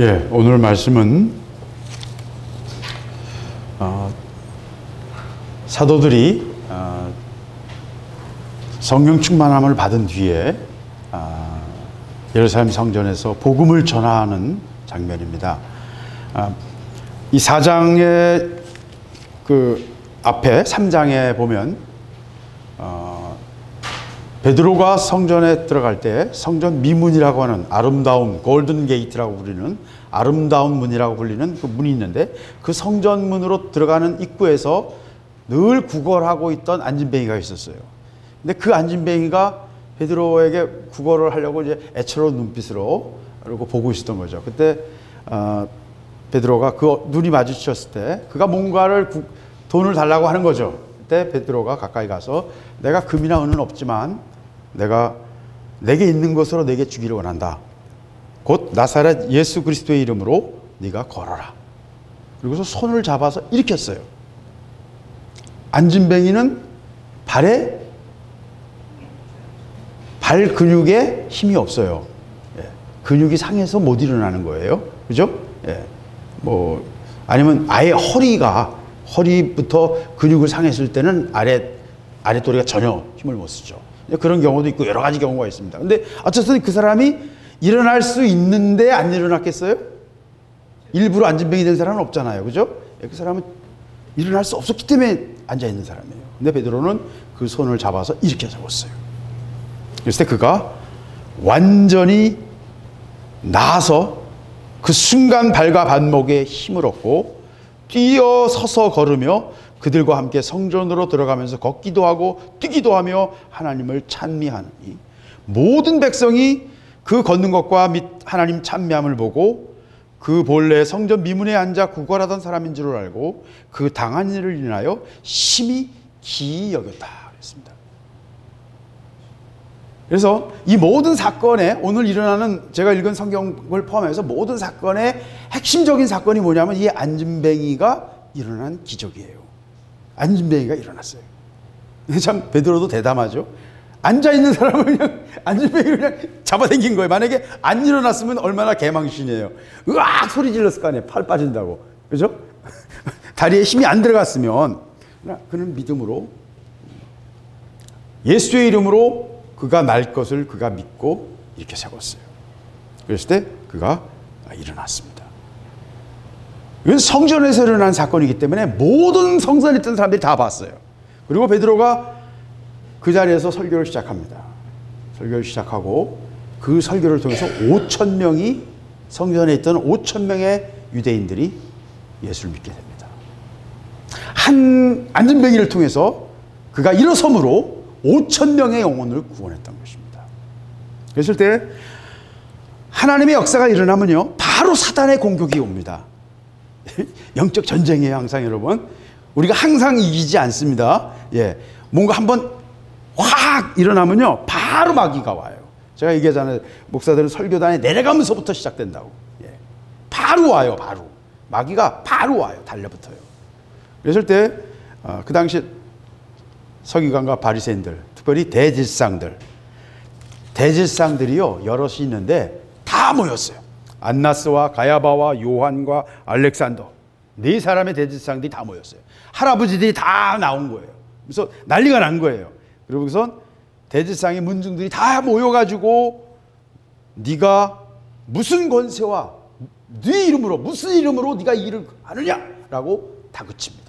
예, 오늘 말씀은 사도들이 성령 충만함을 받은 뒤에 예루살렘 성전에서 복음을 전하는 장면입니다. 이 4장의 그 앞에 3장에 보면 베드로가 성전에 들어갈 때 성전 미문이라고 하는 아름다운 골든 게이트라고 부르는 아름다운 문이라고 불리는 그 문이 있는데, 그 성전문으로 들어가는 입구에서 늘 구걸하고 있던 안진뱅이가 있었어요. 근데 그 안진뱅이가 베드로에게 구걸을 하려고 이제 애처로운 눈빛으로 그러고 보고 있었던 거죠. 그때 베드로가 그 눈이 마주쳤을 때 그가 뭔가를 돈을 달라고 하는 거죠. 그때 베드로가 가까이 가서 내가 금이나 은은 없지만 내가 내게 있는 것으로 내게 주기를 원한다. 곧 나사렛 예수 그리스도의 이름으로 네가 걸어라. 그리고서 손을 잡아서 일으켰어요. 안진뱅이는 발 근육에 힘이 없어요. 예. 근육이 상해서 못 일어나는 거예요. 그죠? 예. 아니면 아예 허리부터 근육을 상했을 때는 아랫도리가 전혀 힘을 못 쓰죠. 그런 경우도 있고 여러 가지 경우가 있습니다. 근데 어쨌든 그 사람이 일어날 수 있는데 안 일어났겠어요? 일부러 안진뱅이 된 사람은 없잖아요. 그죠? 그 사람은 일어날 수 없었기 때문에 앉아있는 사람이에요. 근데 베드로는 그 손을 잡아서 일으켜 세웠어요. 그랬을 때 그가 완전히 나아서 그 순간 발과 발목에 힘을 얻고 뛰어서서 걸으며 그들과 함께 성전으로 들어가면서 걷기도 하고 뛰기도 하며 하나님을 찬미하니 모든 백성이 그 걷는 것과 및 하나님 찬미함을 보고 그 본래 성전 미문에 앉아 구걸하던 사람인 줄 알고 그 당한 일을 인하여 심히 기이 여겼다 그랬습니다. 그래서 이 모든 사건에 오늘 일어나는 제가 읽은 성경을 포함해서 모든 사건의 핵심적인 사건이 뭐냐면 이 안진뱅이가 일어난 기적이에요. 안진뱅이가 일어났어요. 참 베드로도 대담하죠. 앉아있는 사람을 그냥 안진뱅이를 그냥 잡아당긴 거예요. 만약에 안 일어났으면 얼마나 개망신이에요. 으악 소리 질렀을 거 아니에요. 팔 빠진다고. 그죠? 다리에 힘이 안 들어갔으면. 그는 믿음으로 예수의 이름으로 그가 날 것을 그가 믿고 이렇게 세웠어요. 그랬을 때 그가 일어났습니다. 이건 성전에서 일어난 사건이기 때문에 모든 성전에 있던 사람들이 다 봤어요. 그리고 베드로가 그 자리에서 설교를 시작합니다. 설교를 시작하고 그 설교를 통해서 5,000명이 성전에 있던 5,000명의 유대인들이 예수를 믿게 됩니다. 한 안진뱅이를 통해서 그가 일어섬으로 5,000명의 영혼을 구원했던 것입니다. 그랬을 때 하나님의 역사가 일어나면요 바로 사단의 공격이 옵니다. 영적 전쟁이에요. 항상 여러분 우리가 항상 이기지 않습니다. 예, 뭔가 한번 확 일어나면요 바로 마귀가 와요. 제가 얘기하잖아요. 목사들은 설교단에 내려가면서부터 시작된다고. 예, 바로 와요. 바로 마귀가 바로 와요. 달려붙어요. 그랬을 때 그 당시 서기관과 바리새인들, 특별히 대제사장들이요 여럿이 있는데 다 모였어요. 안나스와 가야바와 요한과 알렉산더, 4사람의 대제사장들이 다 모였어요. 할아버지들이 다 나온 거예요. 그래서 난리가 난 거예요. 그러고선 대제사장의 문중들이 다 모여가지고 네가 무슨 권세와 네 이름으로 무슨 이름으로 네가 이 일을 하느냐라고 다그칩니다.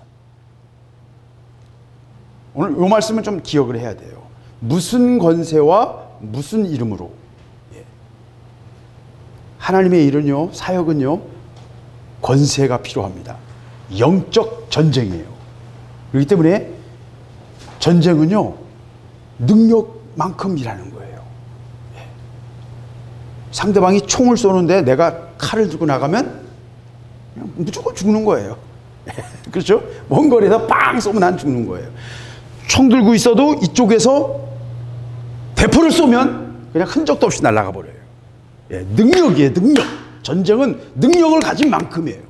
오늘 이 말씀은 좀 기억을 해야 돼요. 무슨 권세와 무슨 이름으로. 예. 하나님의 일은요, 사역은요, 권세가 필요합니다. 영적 전쟁이에요. 그렇기 때문에 전쟁은요, 능력만큼 일하는 거예요. 예. 상대방이 총을 쏘는데 내가 칼을 들고 나가면 그냥 무조건 죽는 거예요. 그렇죠? 먼 거리에서 빵 쏘면 난 죽는 거예요. 총 들고 있어도 이쪽에서 대포를 쏘면 그냥 흔적도 없이 날아가 버려요. 예, 능력이에요. 능력. 전쟁은 능력을 가진 만큼이에요.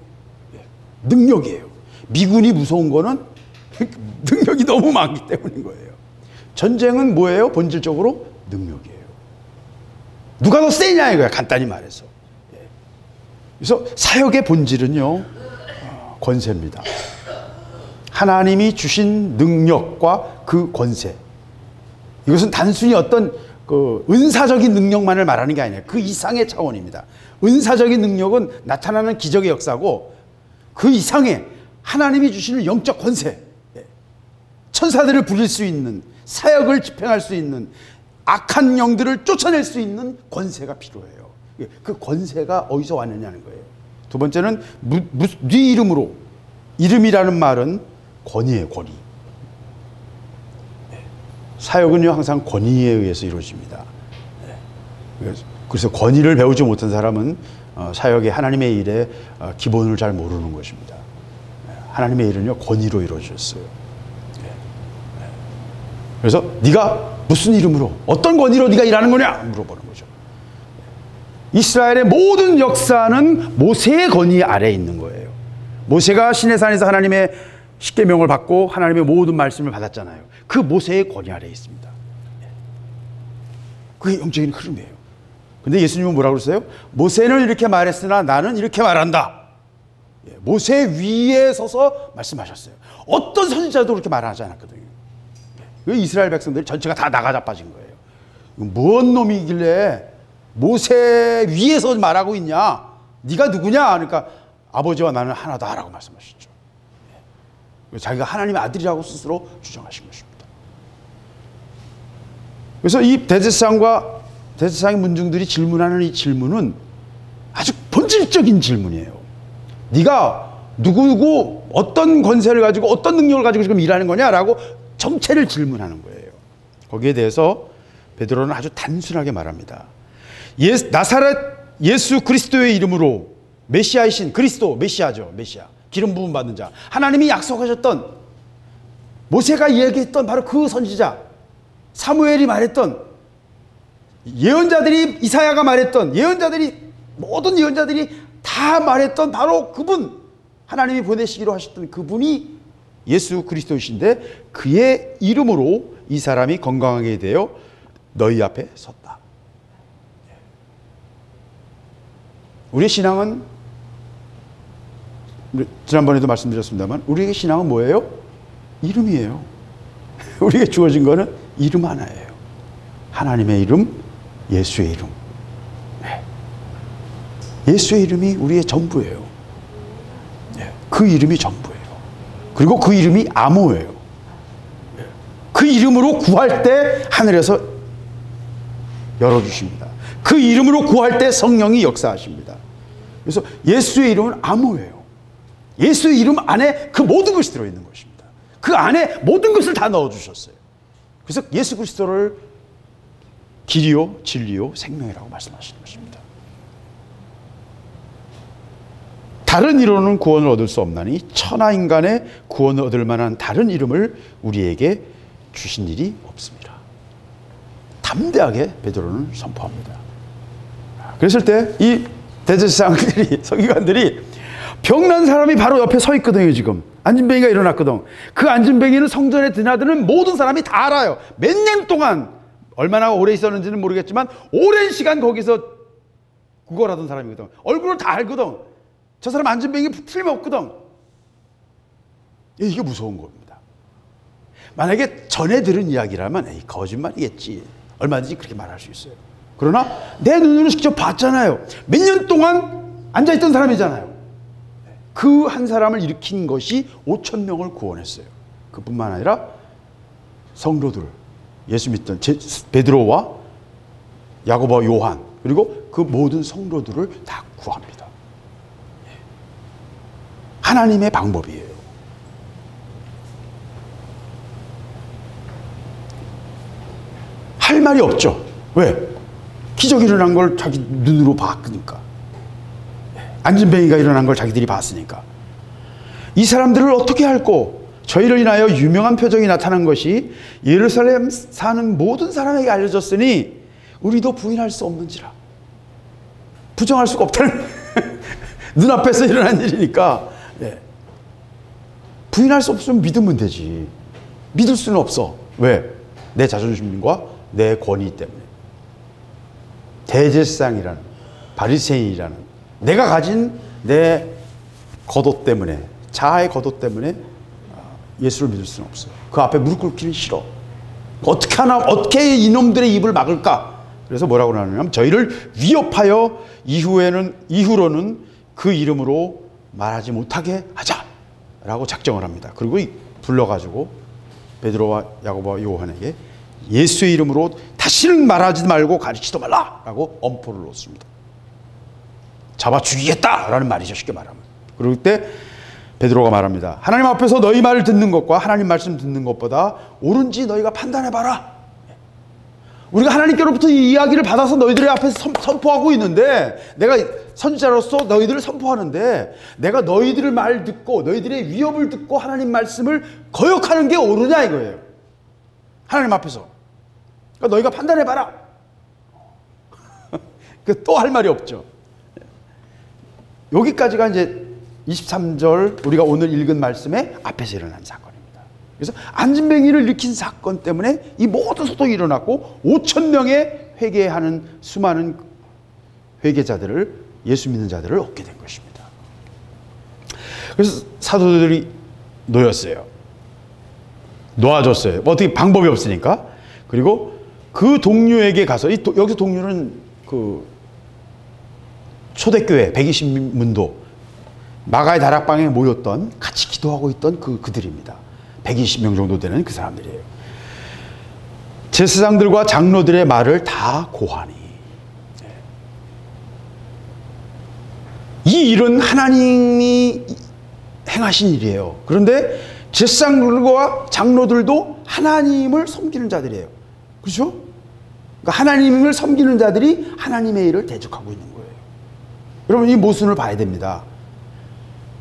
예, 능력이에요. 미군이 무서운 거는 능력이 너무 많기 때문인 거예요. 전쟁은 뭐예요? 본질적으로 능력이에요. 누가 더 세냐 이거야. 간단히 말해서. 예. 그래서 사역의 본질은요, 권세입니다. 하나님이 주신 능력과 그 권세. 이것은 단순히 어떤 그 은사적인 능력만을 말하는 게 아니에요. 그 이상의 차원입니다. 은사적인 능력은 나타나는 기적의 역사고, 그 이상의 하나님이 주시는 영적 권세, 천사들을 부릴 수 있는, 사역을 집행할 수 있는, 악한 영들을 쫓아낼 수 있는 권세가 필요해요. 그 권세가 어디서 왔느냐는 거예요. 두 번째는 네 이름으로. 이름이라는 말은 권위예요, 권위. 사역은요, 항상 권위에 의해서 이루어집니다. 그래서 권위를 배우지 못한 사람은 사역의 하나님의 일에 기본을 잘 모르는 것입니다. 하나님의 일은요, 권위로 이루어졌어요. 그래서 네가 무슨 이름으로, 어떤 권위로 네가 일하는 거냐 물어보는 거죠. 이스라엘의 모든 역사는 모세의 권위 아래에 있는 거예요. 모세가 시내산에서 하나님의 십계명을 받고 하나님의 모든 말씀을 받았잖아요. 그 모세의 권위 아래에 있습니다. 그게 영적인 흐름이에요. 근데 예수님은 뭐라고 그랬어요? 모세는 이렇게 말했으나 나는 이렇게 말한다. 모세 위에 서서 말씀하셨어요. 어떤 선지자도 그렇게 말하지 않았거든요. 이스라엘 백성들이 전체가 다 나가 자빠진 거예요. 뭔 놈이길래 모세 위에서 말하고 있냐? 네가 누구냐? 그러니까 아버지와 나는 하나다라고 말씀하셨죠. 자기가 하나님의 아들이라고 스스로 주장하신 것입니다. 그래서 이 대제사장의 문중들이 질문하는 이 질문은 아주 본질적인 질문이에요. 네가 누구고 어떤 권세를 가지고 어떤 능력을 가지고 지금 일하는 거냐라고 정체를 질문하는 거예요. 거기에 대해서 베드로는 아주 단순하게 말합니다. 나사렛 예수 그리스도의 이름으로, 메시아이신 그리스도, 메시아죠. 메시아, 기름 부음 받는 자, 하나님이 약속하셨던, 모세가 이야기했던 바로 그 선지자, 사무엘이 말했던, 예언자들이, 이사야가 말했던, 모든 예언자들이 다 말했던 바로 그분, 하나님이 보내시기로 하셨던 그분이 예수 그리스도이신데, 그의 이름으로 이 사람이 건강하게 되어 너희 앞에 섰다. 우리의 신앙은, 지난번에도 말씀드렸습니다만, 우리의 신앙은 뭐예요? 이름이에요. 우리에게 주어진 거는 이름 하나예요. 하나님의 이름, 예수의 이름. 예수의 이름이 우리의 전부예요. 그 이름이 전부예요. 그리고 그 이름이 암호예요. 그 이름으로 구할 때 하늘에서 열어주십니다. 그 이름으로 구할 때 성령이 역사하십니다. 그래서 예수의 이름은 암호예요. 예수의 이름 안에 그 모든 것이 들어있는 것입니다. 그 안에 모든 것을 다 넣어주셨어요. 그래서 예수 그리스도를 길이요, 진리요, 생명이라고 말씀하시는 것입니다. 다른 이름으로는 구원을 얻을 수 없나니 천하 인간의 구원을 얻을 만한 다른 이름을 우리에게 주신 일이 없습니다. 담대하게 베드로는 선포합니다. 그랬을 때 이 대제사장들이, 서기관들이, 병난 사람이 바로 옆에 서 있거든요. 지금 안진뱅이가 일어났거든. 그 안진뱅이는 성전에 드나드는 모든 사람이 다 알아요. 몇 년 동안, 얼마나 오래 있었는지는 모르겠지만 오랜 시간 거기서 구걸하던 사람이거든. 얼굴을 다 알거든. 저 사람 안진뱅이 틀림없거든. 이게 무서운 겁니다. 만약에 전에 들은 이야기라면 에이, 거짓말이겠지, 얼마든지 그렇게 말할 수 있어요. 그러나 내 눈으로 직접 봤잖아요. 몇 년 동안 앉아있던 사람이잖아요. 그 한 사람을 일으킨 것이 5,000명을 구원했어요. 그뿐만 아니라 성도들, 예수 믿던 베드로와 야고보와 요한, 그리고 그 모든 성도들을 다 구합니다. 하나님의 방법이에요. 할 말이 없죠. 왜? 기적이 일어난 걸 자기 눈으로 봤으니까. 안진뱅이가 일어난 걸 자기들이 봤으니까. 이 사람들을 어떻게 할꼬? 저희를 인하여 유명한 표적이 나타난 것이 예루살렘 사는 모든 사람에게 알려졌으니 우리도 부인할 수 없는지라. 부정할 수가 없다는 눈앞에서 일어난 일이니까. 부인할 수 없으면 믿으면 되지. 믿을 수는 없어. 왜? 내 자존심과 내 권위 때문에. 대제사장이라는, 바리새인이라는 내가 가진 내 겉옷 때문에, 자아의 겉옷 때문에 예수를 믿을 수는 없어요. 그 앞에 무릎 꿇기는 싫어. 어떻게 하나, 어떻게 이놈들의 입을 막을까? 그래서 뭐라고 하냐면 저희를 위협하여 이후로는 그 이름으로 말하지 못하게 하자라고 작정을 합니다. 그리고 불러가지고 베드로와 야고보와 요한에게 예수의 이름으로 다시는 말하지 말고 가르치지도 말라라고 엄포를 놓습니다. 잡아 죽이겠다라는 말이죠, 쉽게 말하면. 그럴 때 베드로가 말합니다. 하나님 앞에서 너희 말을 듣는 것과 하나님 말씀 듣는 것보다 옳은지 너희가 판단해봐라. 우리가 하나님께로부터 이 이야기를 받아서 너희들의 앞에서 선포하고 있는데, 내가 선지자로서 너희들을 선포하는데, 내가 너희들의 말 듣고 너희들의 위협을 듣고 하나님 말씀을 거역하는 게 옳으냐 이거예요. 하나님 앞에서. 그러니까 너희가 판단해봐라. 또 할 말이 없죠. 여기까지가 이제 23절 우리가 오늘 읽은 말씀의 앞에서 일어난 사건입니다. 그래서 안진뱅이를 일으킨 사건 때문에 이 모든 소동이 일어났고 5,000명의 회개하는 수많은 회개자들을, 예수 믿는 자들을 얻게 된 것입니다. 그래서 사도들이 놓아줬어요. 어떻게 방법이 없으니까. 그리고 그 동료에게 가서, 여기서 동료는 그 초대교회 120문도 마가의 다락방에 모였던, 같이 기도하고 있던 그들입니다. 120명 정도 되는 그 사람들이에요. 제사장들과 장로들의 말을 다 고하니, 이 일은 하나님이 행하신 일이에요. 그런데 제사장들과 장로들도 하나님을 섬기는 자들이에요. 그렇죠? 그러니까 하나님을 섬기는 자들이 하나님의 일을 대적하고 있는 거예요. 여러분, 이 모순을 봐야 됩니다.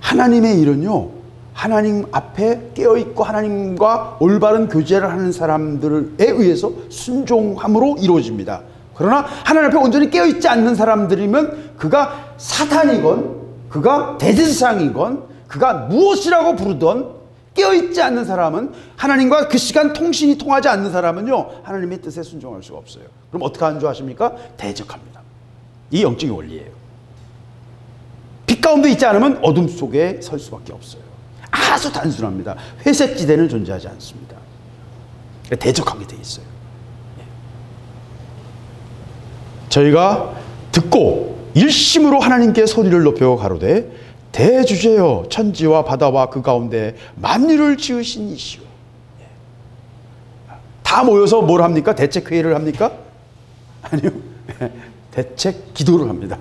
하나님의 일은요, 하나님 앞에 깨어있고 하나님과 올바른 교제를 하는 사람들에 의해서 순종함으로 이루어집니다. 그러나 하나님 앞에 온전히 깨어있지 않는 사람들이면 그가 사탄이건 그가 대제사장이건 그가 무엇이라고 부르던, 깨어있지 않는 사람은, 하나님과 그 시간 통신이 통하지 않는 사람은요, 하나님의 뜻에 순종할 수가 없어요. 그럼 어떻게 하는 줄 아십니까? 대적합니다. 이 영적인 원리예요. 빛 가운데 있지 않으면 어둠 속에 설 수밖에 없어요. 아주 단순합니다. 회색 지대는 존재하지 않습니다. 대적하게 돼 있어요. 저희가 듣고 일심으로 하나님께 소리를 높여 가로되 대주제여, 천지와 바다와 그 가운데 만유를 지으신 이시오. 다 모여서 뭘 합니까? 대책회의를 합니까? 아니요. 대책 기도를 합니다.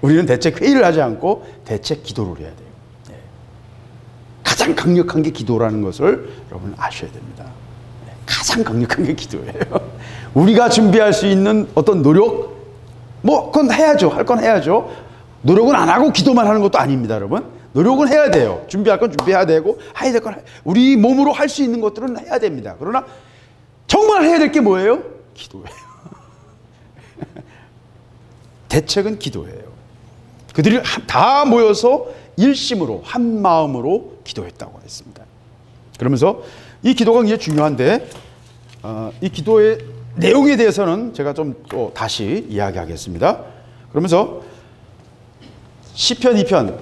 우리는 대책회의를 하지 않고 대책 기도를 해야 돼요. 가장 강력한 게 기도라는 것을 여러분 아셔야 됩니다. 가장 강력한 게 기도예요. 우리가 준비할 수 있는 어떤 노력, 그건 해야죠. 할 건 해야죠. 노력은 안 하고 기도만 하는 것도 아닙니다, 여러분. 노력은 해야 돼요. 준비할 건 준비해야 되고, 해야 될 건 우리 몸으로 할 수 있는 것들은 해야 됩니다. 그러나 정말 해야 될 게 뭐예요? 기도예요. 대책은 기도예요. 그들이 다 모여서 일심으로 한 마음으로 기도했다고 했습니다. 그러면서 이 기도가 굉장히 중요한데, 이 기도의 내용에 대해서는 제가 좀 또 다시 이야기하겠습니다. 그러면서 시편 2편을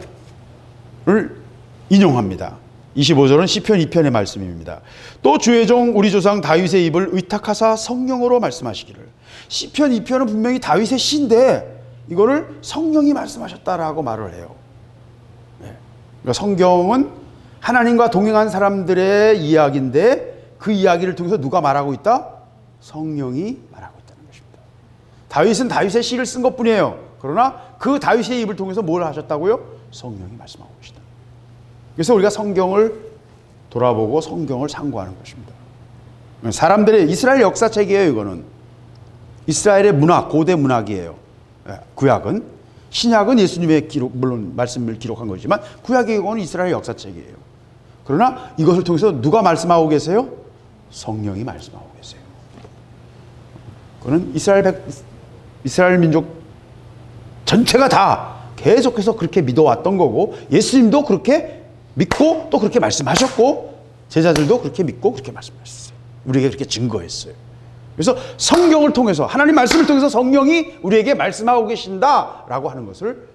인용합니다. 25절은 시편 2편의 말씀입니다. 또 주의 종 우리 조상 다윗의 입을 의탁하사 성령으로 말씀하시기를. 시편 2편은 분명히 다윗의 시인데 이거를 성령이 말씀하셨다라고 말을 해요. 그러니까 성경은 하나님과 동행한 사람들의 이야기인데 그 이야기를 통해서 누가 말하고 있다? 성령이 말하고 있다는 것입니다. 다윗은 다윗의 시를 쓴 것뿐이에요. 그러나 그 다윗의 입을 통해서 뭘 하셨다고요? 성령이 말씀하고 계시다. 그래서 우리가 성경을 돌아보고 성경을 상고하는 것입니다. 사람들의 이스라엘 역사책이에요. 이거는 이스라엘의 문학, 고대 문학이에요. 구약은, 신약은 예수님의 기록, 물론 말씀을 기록한 거지만 구약의 경우는 이스라엘 역사책이에요. 그러나 이것을 통해서 누가 말씀하고 계세요? 성령이 말씀하고 계세요. 그는 이스라엘 민족 전체가 다 계속해서 그렇게 믿어왔던 거고, 예수님도 그렇게 믿고 또 그렇게 말씀하셨고, 제자들도 그렇게 믿고 그렇게 말씀하셨어요. 우리에게 그렇게 증거했어요. 그래서 성경을 통해서, 하나님 말씀을 통해서 성령이 우리에게 말씀하고 계신다라고 하는 것을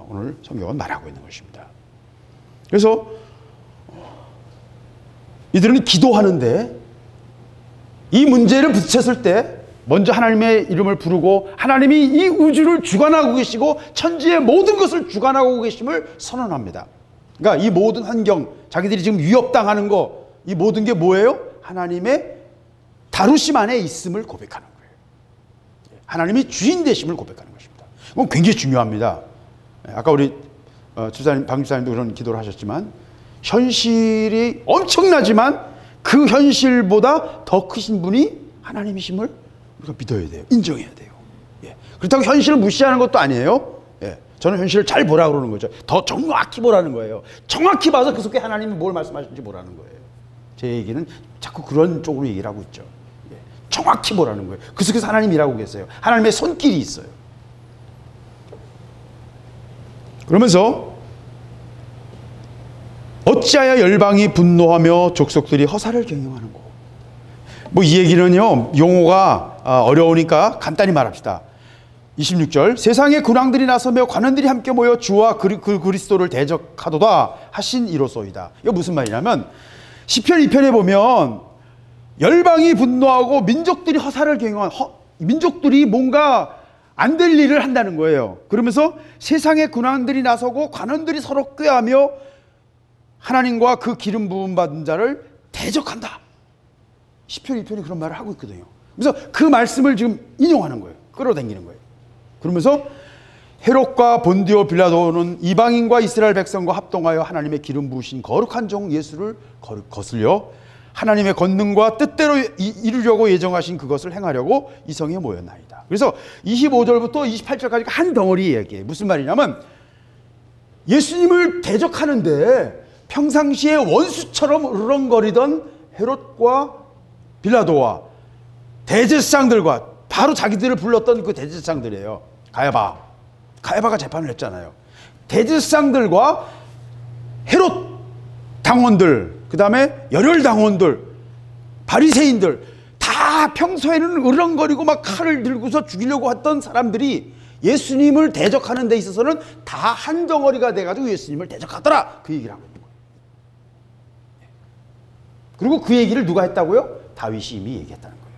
오늘 성경은 말하고 있는 것입니다. 그래서 이들은 기도하는데 이 문제를 부딪혔을 때 먼저 하나님의 이름을 부르고 하나님이 이 우주를 주관하고 계시고 천지의 모든 것을 주관하고 계심을 선언합니다. 그러니까 이 모든 환경, 자기들이 지금 위협당하는 거, 이 모든 게 뭐예요? 하나님의 다루심 안에 있음을 고백하는 거예요. 하나님이 주인 되심을 고백하는 것입니다. 이건 굉장히 중요합니다. 아까 우리 주사님, 방 주사님도 그런 기도를 하셨지만 현실이 엄청나지만 그 현실보다 더 크신 분이 하나님이심을 우리가 믿어야 돼요. 인정해야 돼요. 예. 그렇다고 현실을 무시하는 것도 아니에요. 예. 저는 현실을 잘 보라고 그러는 거죠. 더 정확히 보라는 거예요. 정확히 봐서 그 속에 하나님이 뭘 말씀하시는지 보라는 거예요. 제 얘기는 자꾸 그런 쪽으로 얘기를 하고 있죠. 예. 정확히 보라는 거예요. 그 속에서 하나님이 일하고 계세요. 하나님의 손길이 있어요. 그러면서 어찌하여 열방이 분노하며 족속들이 허사를 경영하는고. 뭐 이 얘기는요, 용어가 어려우니까 간단히 말합시다. 26절, 세상의 군왕들이 나서며 관원들이 함께 모여 주와 그 그리스도를 대적하도다 하신 이로소이다. 이거 무슨 말이냐면 시편 2편에 보면 열방이 분노하고 민족들이 허사를 경영한, 민족들이 뭔가 안 될 일을 한다는 거예요. 그러면서 세상의 군왕들이 나서고 관원들이 서로 꾀하며 하나님과 그 기름 부음 받은 자를 대적한다. 시편 1편이 그런 말을 하고 있거든요. 그래서 그 말씀을 지금 인용하는 거예요. 끌어당기는 거예요. 그러면서 헤롯과 본디오 빌라도는 이방인과 이스라엘 백성과 합동하여 하나님의 기름 부으신 거룩한 종 예수를 거슬려 하나님의 권능과 뜻대로 이루려고 예정하신 그것을 행하려고 이 성에 모였나이다. 그래서 25절부터 28절까지 한 덩어리 얘기해요. 무슨 말이냐면 예수님을 대적하는데 평상시에 원수처럼 으르렁거리던 헤롯과 빌라도와 대제사장들과 바로 자기들을 불렀던 그 대제사장들이에요. 가야바가 재판을 했잖아요. 대제사장들과 헤롯 당원들, 그 다음에 열혈 당원들, 바리새인들 다 평소에는 으르렁거리고 막 칼을 들고서 죽이려고 했던 사람들이 예수님을 대적하는 데 있어서는 다 한 덩어리가 돼가지고 예수님을 대적하더라. 그 얘기를 하고 있는 거예요. 그리고 그 얘기를 누가 했다고요? 다윗이 이미 얘기했다는 거예요.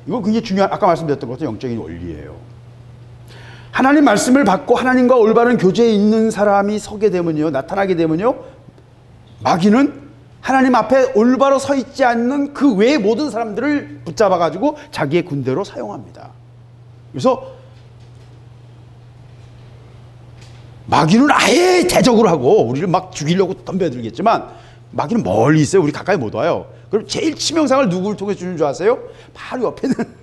이거 굉장히 중요한, 아까 말씀드렸던 것도 영적인 원리예요. 하나님 말씀을 받고 하나님과 올바른 교제에 있는 사람이 서게 되면요, 나타나게 되면요, 마귀는 하나님 앞에 올바로 서 있지 않는 그 외의 모든 사람들을 붙잡아가지고 자기의 군대로 사용합니다. 그래서 마귀는 아예 대적을 하고 우리를 막 죽이려고 덤벼들겠지만 마귀는 멀리 있어요. 우리 가까이 못 와요. 그럼 제일 치명상을 누구를 통해서 주는 줄 아세요? 바로 옆에 있는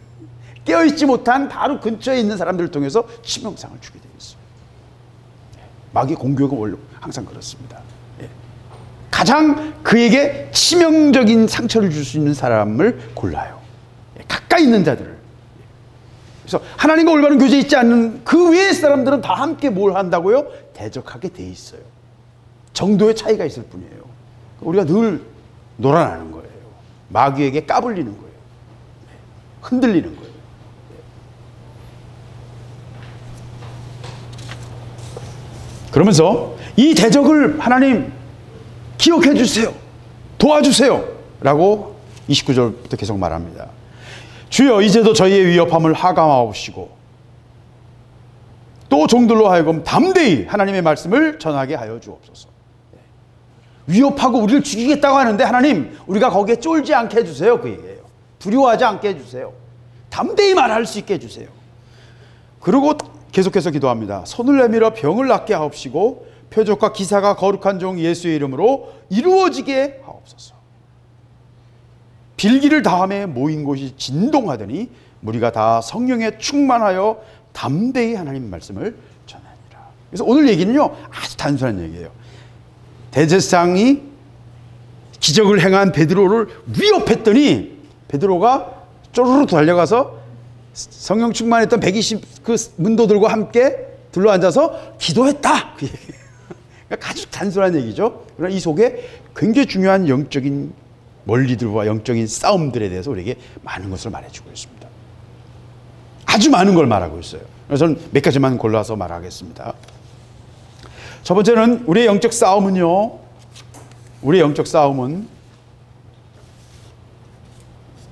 깨어있지 못한 바로 근처에 있는 사람들을 통해서 치명상을 주게 되어 있어요. 마귀의 공격은 원래 항상 그렇습니다. 가장 그에게 치명적인 상처를 줄 수 있는 사람을 골라요. 가까이 있는 자들을. 그래서 하나님과 올바른 교제에 있지 않는 그 외의 사람들은 다 함께 뭘 한다고요? 대적하게 돼 있어요. 정도의 차이가 있을 뿐이에요. 우리가 늘 놀아나는 거예요. 마귀에게 까불리는 거예요. 흔들리는 거예요. 그러면서 이 대적을 하나님 기억해 주세요. 도와주세요. 라고 29절부터 계속 말합니다. 주여 이제도 저희의 위협함을 하감하옵시고 또 종들로 하여금 담대히 하나님의 말씀을 전하게 하여 주옵소서. 위협하고 우리를 죽이겠다고 하는데 하나님 우리가 거기에 쫄지 않게 해주세요. 그 얘기예요. 두려워하지 않게 해주세요. 담대히 말할 수 있게 해주세요. 그리고 계속해서 기도합니다. 손을 내밀어 병을 낫게 하옵시고 표적과 기사가 거룩한 종 예수의 이름으로 이루어지게 하옵소서. 빌기를 다함에 모인 곳이 진동하더니 무리가 다 성령에 충만하여 담대히 하나님 말씀을 전하니라. 그래서 오늘 얘기는요 아주 단순한 얘기예요. 대제사장이 기적을 행한 베드로를 위협했더니 베드로가 쪼르르 달려가서 성령 충만했던 120 그 문도들과 함께 둘러앉아서 기도했다. 그 얘기예요. 그러니까 아주 단순한 얘기죠. 그러나 이 속에 굉장히 중요한 영적인 원리들과 영적인 싸움들에 대해서 우리에게 많은 것을 말해주고 있습니다. 아주 많은 걸 말하고 있어요. 그래서 저는 몇 가지만 골라서 말하겠습니다. 첫 번째는 우리의 영적 싸움은요. 우리의 영적 싸움은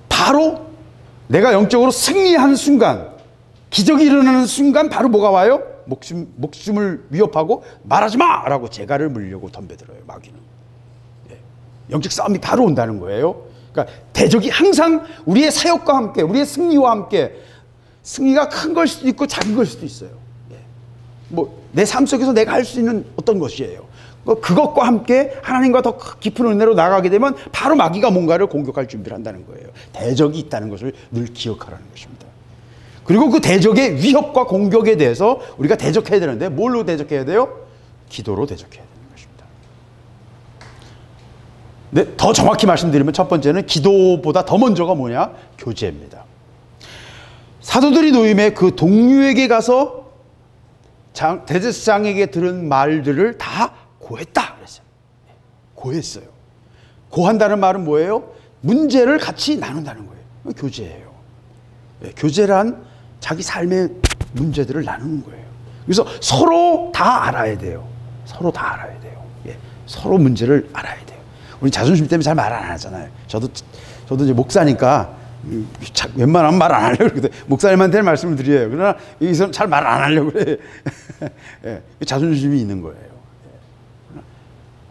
바로 내가 영적으로 승리하는 순간, 기적이 일어나는 순간 바로 뭐가 와요? 목숨을 위협하고 말하지 마라고 재갈을 물려고 덤벼들어요. 마귀는. 예. 영적 싸움이 바로 온다는 거예요. 그러니까 대적이 항상 우리의 사역과 함께, 우리의 승리와 함께, 승리가 큰 걸 수도 있고 작은 걸 수도 있어요. 예. 뭐 내 삶 속에서 내가 할 수 있는 어떤 것이에요. 그것과 함께 하나님과 더 깊은 은혜로 나가게 되면 바로 마귀가 뭔가를 공격할 준비를 한다는 거예요. 대적이 있다는 것을 늘 기억하라는 것입니다. 그리고 그 대적의 위협과 공격에 대해서 우리가 대적해야 되는데 뭘로 대적해야 돼요? 기도로 대적해야 되는 것입니다. 근데 더 정확히 말씀드리면 첫 번째는 기도보다 더 먼저가 뭐냐? 교제입니다. 사도들이 노임에 그 동료에게 가서 대제사장에게 들은 말들을 다 고했다 그랬어요. 고했어요. 고한다는 말은 뭐예요? 문제를 같이 나눈다는 거예요. 교제예요. 교제란 자기 삶의 문제들을 나누는 거예요. 그래서 서로 다 알아야 돼요. 서로 다 알아야 돼요. 서로 문제를 알아야 돼요. 우리 자존심 때문에 잘 말 안 하잖아요. 저도 이제 목사니까 웬만하면 말 안 하려고 그러거든요. 목사님한테는 말씀을 드려요. 그러나 여기서는 잘 말 안 하려고 그래요. 자존심이 있는 거예요.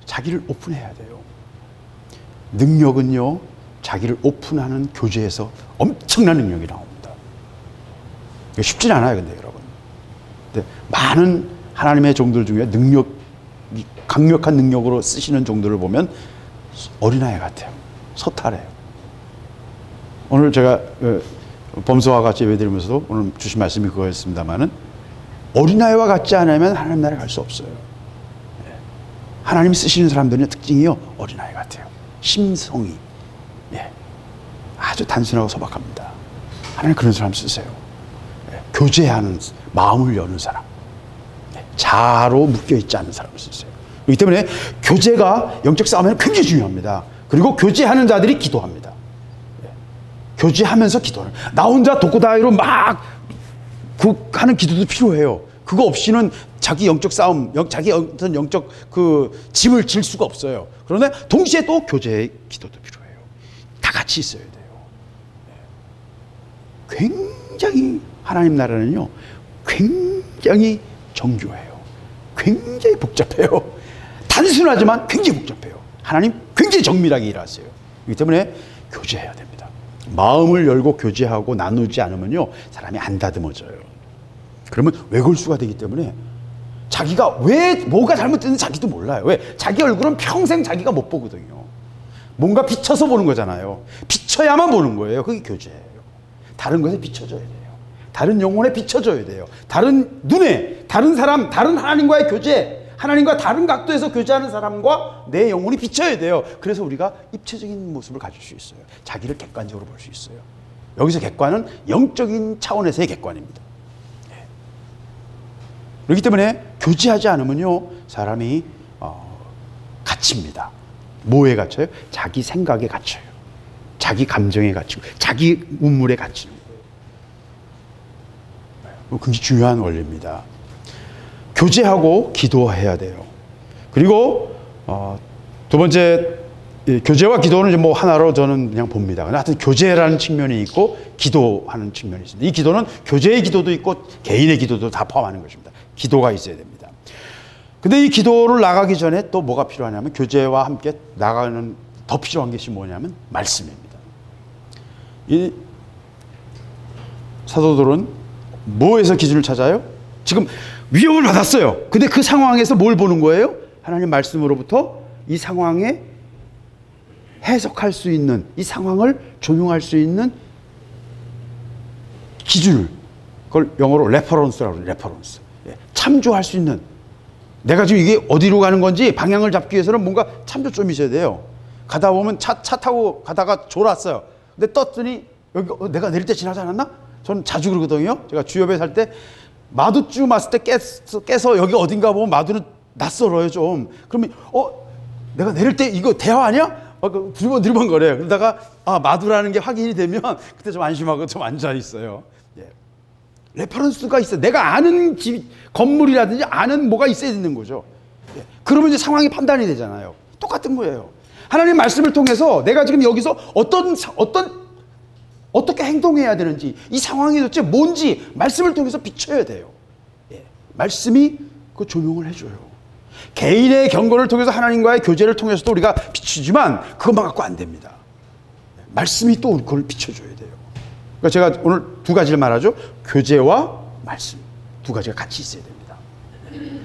자기를 오픈해야 돼요. 능력은요, 자기를 오픈하는 교제에서 엄청난 능력이 나옵니다. 쉽진 않아요, 근데 여러분. 근데 많은 하나님의 종들 중에 강력한 능력으로 쓰시는 종들을 보면 어린아이 같아요. 소탈해요. 오늘 제가 범수와 같이 예배드리면서도 오늘 주신 말씀이 그거였습니다만은 어린아이와 같지 않으면 하나님 나라에 갈 수 없어요. 하나님이 쓰시는 사람들의 특징이요, 어린아이 같아요. 심성이 아주 단순하고 소박합니다. 하나님 그런 사람 쓰세요. 교제하는, 마음을 여는 사람, 자로 묶여있지 않은 사람을 쓰세요. 그렇기 때문에 교제가 영적 싸움에는 굉장히 중요합니다. 그리고 교제하는 자들이 기도합니다. 교제하면서 기도하는, 나 혼자 독고다이로 막 하는 기도도 필요해요. 그거 없이는 자기 영적 싸움, 자기 어떤 영적 짐을 질 수가 없어요. 그런데 동시에 또 교제의 기도도 필요해요. 다 같이 있어야 돼요. 굉장히 하나님 나라는요, 굉장히 정교해요. 굉장히 복잡해요. 단순하지만 굉장히 복잡해요. 하나님 굉장히 정밀하게 일하세요. 그렇기 때문에 교제해야 됩니다. 마음을 열고 교제하고 나누지 않으면요, 사람이 안 다듬어져요. 그러면 외골수가 되기 때문에 자기가 왜 뭐가 잘못됐는지 자기도 몰라요. 왜? 자기 얼굴은 평생 자기가 못 보거든요. 뭔가 비춰서 보는 거잖아요. 비춰야만 보는 거예요. 그게 교제예요. 다른 것에 비춰줘야 돼요. 다른 영혼에 비춰줘야 돼요. 다른 눈에, 다른 사람, 다른 하나님과의 교제, 하나님과 다른 각도에서 교제하는 사람과 내 영혼이 비춰야 돼요. 그래서 우리가 입체적인 모습을 가질 수 있어요. 자기를 객관적으로 볼 수 있어요. 여기서 객관은 영적인 차원에서의 객관입니다. 그렇기 때문에 교제하지 않으면요, 사람이 갇힙니다. 뭐에 갇혀요? 자기 생각에 갇혀요. 자기 감정에 갇히고 자기 운물에 갇히는 거예요. 굉장히 중요한 원리입니다. 교제하고 기도해야 돼요. 그리고 두 번째, 교제와 기도는 뭐 하나로 저는 그냥 봅니다. 하여튼 교제라는 측면이 있고 기도하는 측면이 있습니다. 이 기도는 교제의 기도도 있고 개인의 기도도 다 포함하는 것입니다. 기도가 있어야 됩니다. 근데 이 기도를 나가기 전에 또 뭐가 필요하냐면, 교제와 함께 나가는 더 필요한 것이 뭐냐면 말씀입니다. 이 사도들은 뭐에서 기준을 찾아요? 지금 위협을 받았어요. 근데 그 상황에서 뭘 보는 거예요? 하나님 말씀으로부터 이 상황에 해석할 수 있는, 이 상황을 조명할 수 있는 기준을, 그걸 영어로 레퍼런스라고 해요. 레퍼런스. 참조할 수 있는, 내가 지금 이게 어디로 가는 건지 방향을 잡기 위해서는 뭔가 참조점이 있어야 돼요. 가다 보면 차 타고 가다가 졸았어요. 근데 떴더니 여기 내가 내릴 때 지나지 않았나? 저는 자주 그러거든요. 제가 주엽에 살 때 마두주 맞을 때 깨서 여기 어딘가 보면 마두는 낯설어요 좀. 그러면 내가 내릴 때 이거 대화 아니야? 두리번거려요. 그러다가 마두라는 게 확인이 되면 그때 좀 안심하고 좀 앉아 있어요. 예. 레퍼런스가 있어요. 내가 아는 건물이라든지 아는 뭐가 있어야 되는 거죠. 그러면 이제 상황이 판단이 되잖아요. 똑같은 거예요. 하나님 말씀을 통해서 내가 지금 여기서 어떻게 행동해야 되는지, 이 상황이 도대체 뭔지 말씀을 통해서 비춰야 돼요. 말씀이 그 조명을 해줘요. 개인의 경건을 통해서 하나님과의 교제를 통해서도 우리가 비추지만 그것만 갖고 안 됩니다. 말씀이 또 그걸 비춰줘야 돼요. 그러니까 제가 오늘 두 가지를 말하죠. 교제와 말씀. 두 가지가 같이 있어야 됩니다.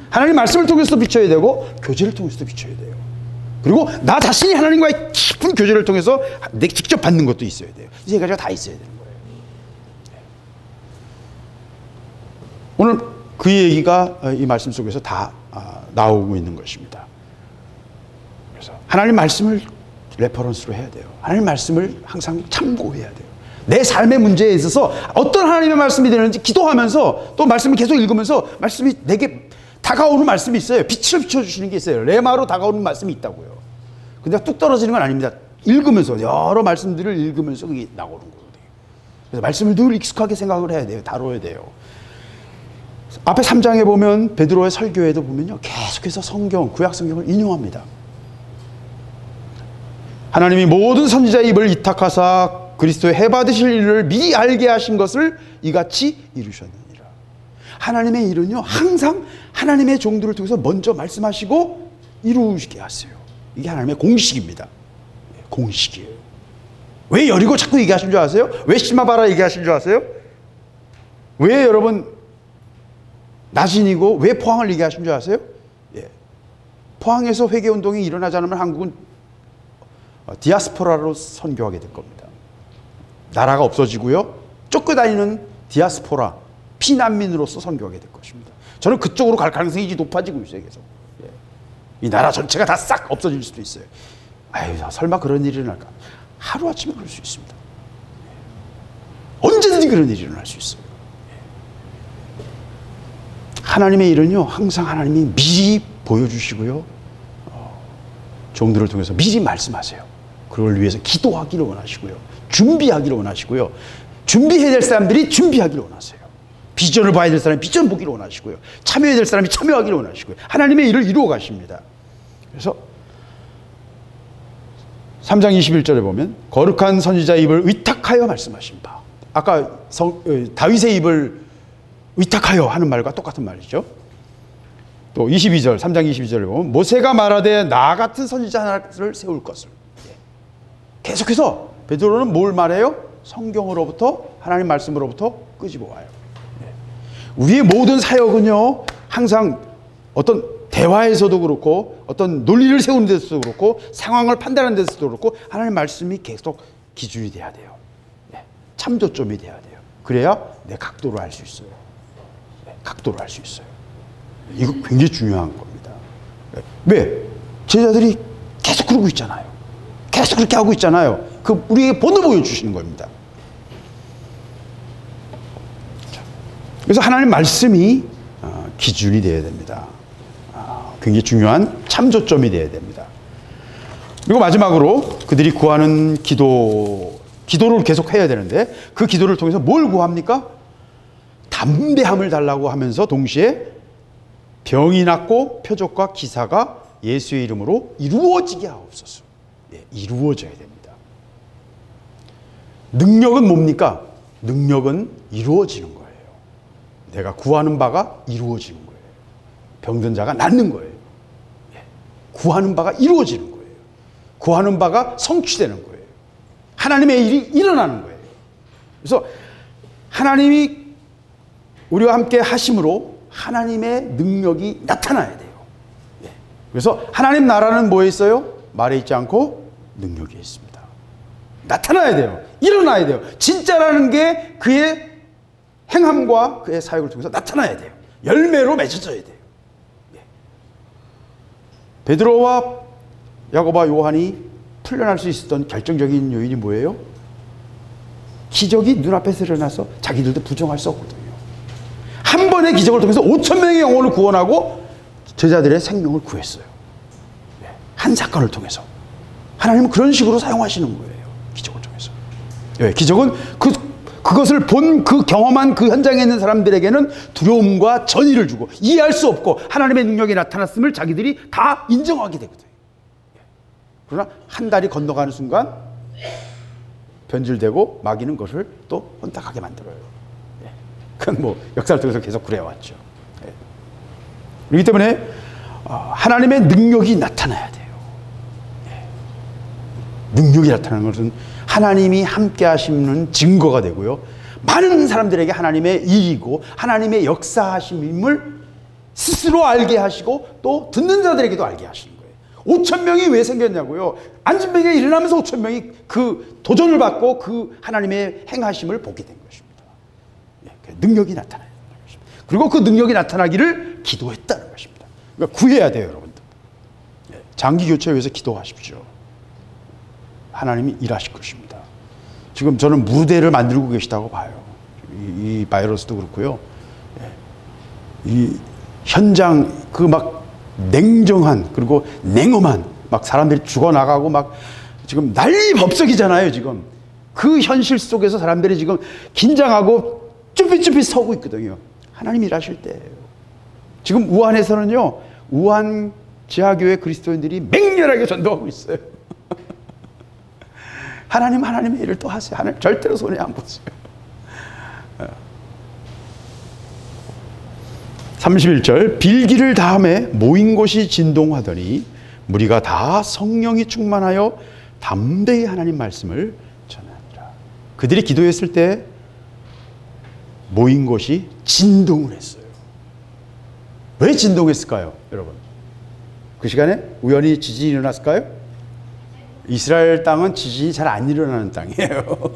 하나님 말씀을 통해서도 비춰야 되고 교제를 통해서도 비춰야 돼요. 그리고 나 자신이 하나님과의 깊은 교제를 통해서 내가 직접 받는 것도 있어야 돼요. 이 세 가지가 다 있어야 되는 거예요. 오늘 그 얘기가 이 말씀 속에서 다 나오고 있는 것입니다. 그래서 하나님 말씀을 레퍼런스로 해야 돼요. 하나님 말씀을 항상 참고해야 돼요. 내 삶의 문제에 있어서 어떤 하나님의 말씀이 되는지 기도하면서 또 말씀을 계속 읽으면서 말씀이 내게 다가오는 말씀이 있어요. 빛을 비춰주시는 게 있어요. 레마로 다가오는 말씀이 있다고요. 근데 뚝 떨어지는 건 아닙니다. 읽으면서 여러 말씀들을 읽으면서 그게 나오는 거예요. 그래서 말씀을 늘 익숙하게 생각을 해야 돼요. 다뤄야 돼요. 앞에 3장에 보면 베드로의 설교에도 보면요. 계속해서 구약 성경을 인용합니다. 하나님이 모든 선지자의 입을 위탁하사 그리스도의 해받으실 일을 미리 알게 하신 것을 이같이 이루셨느니라. 하나님의 일은요, 항상 하나님의 종들을 통해서 먼저 말씀하시고 이루시게 하세요. 이게 하나님의 공식입니다. 공식이에요. 왜 여리고 자꾸 얘기하신 줄 아세요? 왜 시마바라 얘기하신 줄 아세요? 왜 여러분 나진이고 왜 포항을 얘기하신 줄 아세요? 포항에서 회개운동이 일어나지 않으면 한국은 디아스포라로 선교하게 될 겁니다. 나라가 없어지고요. 쫓겨다니는 디아스포라, 피난민으로서 선교하게 될 것입니다. 저는 그쪽으로 갈 가능성이 높아지고 있어요. 계속. 이 나라 전체가 다 싹 없어질 수도 있어요. 아유, 설마 그런 일이 일어날까? 하루아침에 그럴 수 있습니다. 언제든지 그런 일이 일어날 수 있어요. 하나님의 일은요, 항상 하나님이 미리 보여주시고요, 종들을 통해서 미리 말씀하세요. 그걸 위해서 기도하기를 원하시고요, 준비하기를 원하시고요, 준비해야 될 사람들이 준비하기를 원하세요. 비전을 봐야 될 사람이 비전 보기를 원하시고요, 참여해야 될 사람이 참여하기를 원하시고요, 하나님의 일을 이루어 가십니다. 그래서 3장 21절에 보면 거룩한 선지자의 입을 위탁하여 말씀하신 바, 아까 다윗의 입을 위탁하여 하는 말과 똑같은 말이죠. 또 22절, 3장 22절에 보면 모세가 말하되 나 같은 선지자 하나를 세울 것을. 계속해서 베드로는 뭘 말해요? 성경으로부터, 하나님 말씀으로부터 끄집어 와요. 우리의 모든 사역은요, 항상 어떤 대화에서도 그렇고 어떤 논리를 세우는 데서도 그렇고 상황을 판단하는 데서도 그렇고 하나님 말씀이 계속 기준이 돼야 돼요. 참조점이 돼야 돼요. 그래야 내 각도를 알 수 있어요. 각도를 알 수 있어요. 이거 굉장히 중요한 겁니다. 왜? 제자들이 계속 그러고 있잖아요. 계속 그렇게 하고 있잖아요. 그 우리에게 본을 보여주시는 겁니다. 그래서 하나님 말씀이 기준이 되어야 됩니다. 굉장히 중요한 참조점이 되어야 됩니다. 그리고 마지막으로 그들이 구하는 기도를 계속 해야 되는데 그 기도를 통해서 뭘 구합니까? 담대함을 달라고 하면서 동시에 병이 낫고 표적과 기사가 예수의 이름으로 이루어지게 하옵소서. 이루어져야 됩니다. 능력은 뭡니까? 능력은 이루어지는 거예요. 내가 구하는 바가 이루어지는 거예요. 병든 자가 낫는 거예요. 구하는 바가 이루어지는 거예요. 구하는 바가 성취되는 거예요. 하나님의 일이 일어나는 거예요. 그래서 하나님이 우리와 함께 하심으로 하나님의 능력이 나타나야 돼요. 그래서 하나님 나라는 뭐에 있어요? 말에 있지 않고 능력에 있습니다. 나타나야 돼요. 일어나야 돼요. 진짜라는 게 그의 행함과 그의 사역을 통해서 나타나야 돼요. 열매로 맺어져야 돼요. 베드로와 야고보와 요한이 풀려날 수 있었던 결정적인 요인이 뭐예요? 기적이 눈앞에서 일어나서 자기들도 부정할 수 없거든요. 한 번의 기적을 통해서 5,000명의 영혼을 구원하고 제자들의 생명을 구했어요. 한 사건을 통해서. 하나님은 그런 식으로 사용하시는 거예요. 기적을 통해서. 기적은 그것을 본 그 경험한 그 현장에 있는 사람들에게는 두려움과 전의를 주고 이해할 수 없고 하나님의 능력이 나타났음을 자기들이 다 인정하게 되거든요. 그러나 한 달이 건너가는 순간 변질되고 마귀는 그것을 또 혼탁하게 만들어요. 그건 뭐 역사를 통해서 계속 그래왔죠. 그렇기 때문에 하나님의 능력이 나타나야 돼요. 능력이 나타나는 것은 하나님이 함께 하시는 증거가 되고요. 많은 사람들에게 하나님의 일이고 하나님의 역사하심을 스스로 알게 하시고 또 듣는 자들에게도 알게 하시는 거예요. 5천 명이 왜 생겼냐고요. 안진뱅이가 일어나면서 5천 명이 그 도전을 받고 그 하나님의 행하심을 보게 된 것입니다. 능력이 나타나요. 그리고 그 능력이 나타나기를 기도했다는 것입니다. 그러니까 구해야 돼요, 여러분들. 장기 교체를 위해서 기도하십시오. 하나님이 일하실 것입니다. 지금 저는 무대를 만들고 계시다고 봐요. 이 바이러스도 그렇고요. 이 현장 그 막 냉정한 그리고 냉엄한 막 사람들이 죽어나가고 막 지금 난리법석이잖아요. 지금 그 현실 속에서 사람들이 지금 긴장하고 쭈삣쭈삣 서고 있거든요. 하나님 일하실 때예요. 지금 우한에서는요, 우한 지하교회 그리스도인들이 맹렬하게 전도하고 있어요. 하나님의 일을 또 하세요. 하나님 절대로 손해 안 보세요. 31절 빌기를 다음에 모인 곳이 진동하더니 무리가 다 성령이 충만하여 담대히 하나님 말씀을 전하니라. 그들이 기도했을 때 모인 곳이 진동을 했어요. 왜 진동했을까요, 여러분? 그 시간에 우연히 지진이 일어났을까요? 이스라엘 땅은 지진이 잘 안 일어나는 땅이에요.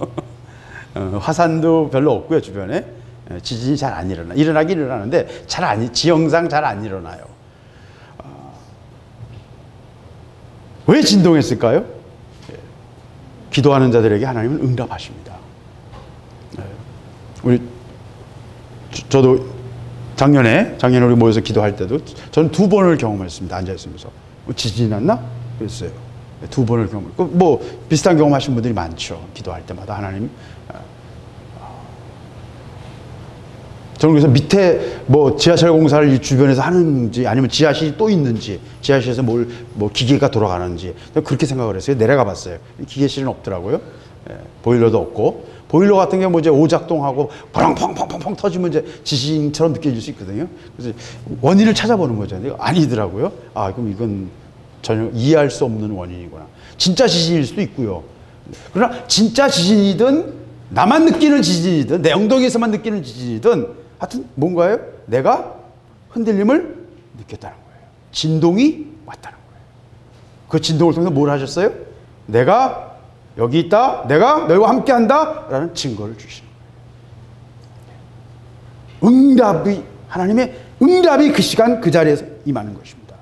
화산도 별로 없고요, 주변에. 지진이 잘 안 일어나긴 일어나는데 지형상 잘 안 일어나요. 왜 진동했을까요? 기도하는 자들에게 하나님은 응답하십니다. 저도 작년에 우리 모여서 기도할 때도 저는 2번을 경험했습니다. 앉아있으면서. 지진이 났나? 그랬어요. 2번을 경험했고, 뭐, 비슷한 경험하신 분들이 많죠. 기도할 때마다 하나님. 저는 그래서 밑에 뭐 지하철 공사를 이 주변에서 하는지 아니면 지하실이 또 있는지, 지하실에서 뭐 기계가 돌아가는지, 그렇게 생각을 했어요. 내려가 봤어요. 기계실은 없더라고요. 보일러도 없고. 보일러 같은 게 뭐 이제 오작동하고 펑펑펑펑 터지면 이제 지진처럼 느껴질 수 있거든요. 그래서 원인을 찾아보는 거죠. 아니더라고요. 아, 그럼 이건 전혀 이해할 수 없는 원인이구나. 진짜 지진일 수도 있고요. 그러나 진짜 지진이든 나만 느끼는 지진이든 내 엉덩이에서만 느끼는 지진이든 하여튼 뭔가요? 내가 흔들림을 느꼈다는 거예요. 진동이 왔다는 거예요. 그 진동을 통해서 뭘 하셨어요? 내가 여기 있다. 내가 너희와 함께 한다. 라는 증거를 주시는 거예요. 하나님의 응답이 그 시간 그 자리에서 임하는 것입니다.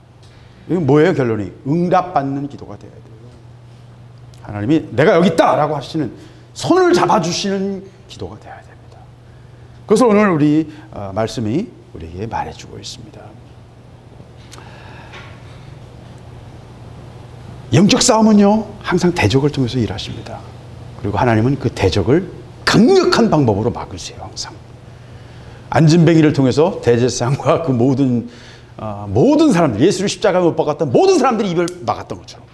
이건 뭐예요, 결론이? 응답받는 기도가 돼야 돼요. 하나님이 내가 여기 있다. 라고 하시는, 손을 잡아주시는 기도가 돼야 됩니다. 그것을 오늘 우리 말씀이 우리에게 말해주고 있습니다. 영적 싸움은요, 항상 대적을 통해서 일하십니다. 그리고 하나님은 그 대적을 강력한 방법으로 막으세요, 항상. 안진뱅이를 통해서 대제사장과 그 모든 사람들, 예수를 십자가에 못 박았던 모든 사람들이 입을 막았던 것처럼.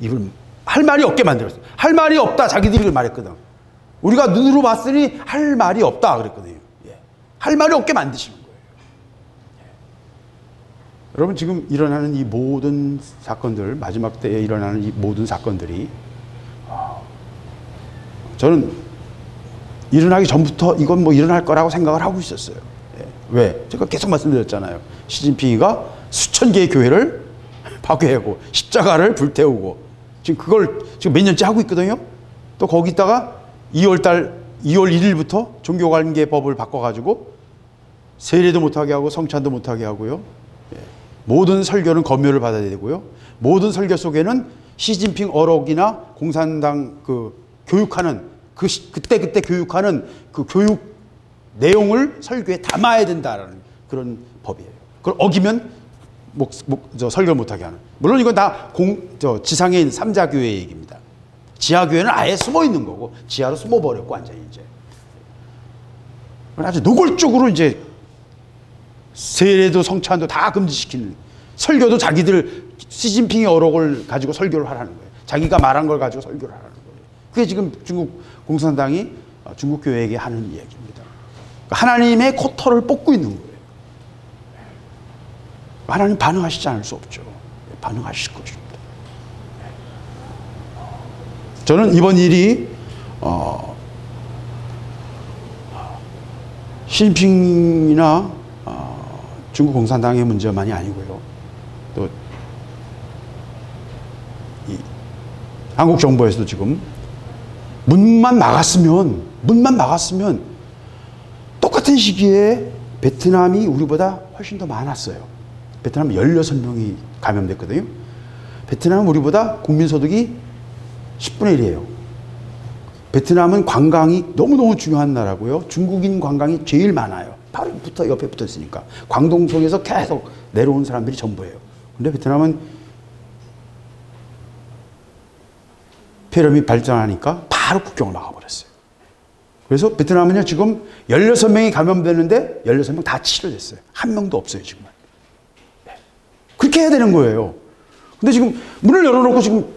입을 할 말이 없게 만들었어요. 할 말이 없다, 자기들이 말했거든. 우리가 눈으로 봤으니 할 말이 없다, 그랬거든요. 할 말이 없게 만드시는 거예요. 여러분, 지금 일어나는 이 모든 사건들, 마지막 때에 일어나는 이 모든 사건들이, 저는 일어나기 전부터 이건 뭐 일어날 거라고 생각을 하고 있었어요. 왜? 제가 계속 말씀드렸잖아요. 시진핑이가 수천 개의 교회를 파괴하고 십자가를 불태우고 지금 그걸 지금 몇 년째 하고 있거든요. 또 거기다가 2월 1일부터 종교관계법을 바꿔가지고 세례도 못하게 하고 성찬도 못하게 하고요. 모든 설교는 검열을 받아야 되고요. 모든 설교 속에는 시진핑 어록이나 공산당 교육하는 그때 교육하는 그 교육 내용을 설교에 담아야 된다라는 그런 법이에요. 그걸 어기면 설교 못하게 하는. 물론 이건 다 지상에 있는 삼자교회 얘기입니다. 지하교회는 아예 숨어 있는 거고, 지하로 숨어버렸고, 완전히 이제. 아주 노골적으로 이제 세례도 성찬도 다 금지시키는, 설교도 자기들 시진핑의 어록을 가지고 설교를 하라는 거예요. 자기가 말한 걸 가지고 설교를 하라는 거예요. 그게 지금 중국 공산당이 중국 교회에게 하는 이야기입니다. 하나님의 코터를 뽑고 있는 거예요. 하나님 반응하시지 않을 수 없죠. 반응하실 것입니다. 저는 이번 일이 시진핑이나 중국 공산당의 문제만이 아니고요. 또 이 한국 정부에서도 지금 문만 막았으면 똑같은 시기에 베트남이 우리보다 훨씬 더 많았어요. 베트남 16명이 감염됐거든요. 베트남은 우리보다 국민소득이 10분의 1이에요. 베트남은 관광이 너무너무 중요한 나라고요. 중국인 관광이 제일 많아요. 바로 옆에 붙어 있으니까. 광동성에서 계속 내려온 사람들이 전부예요. 근데 베트남은 폐렴이 발전하니까 바로 국경을 막아버렸어요. 그래서 베트남은요, 지금 16명이 감염되는데 16명 다 치료됐어요. 한 명도 없어요, 지금. 그렇게 해야 되는 거예요. 근데 지금 문을 열어놓고 지금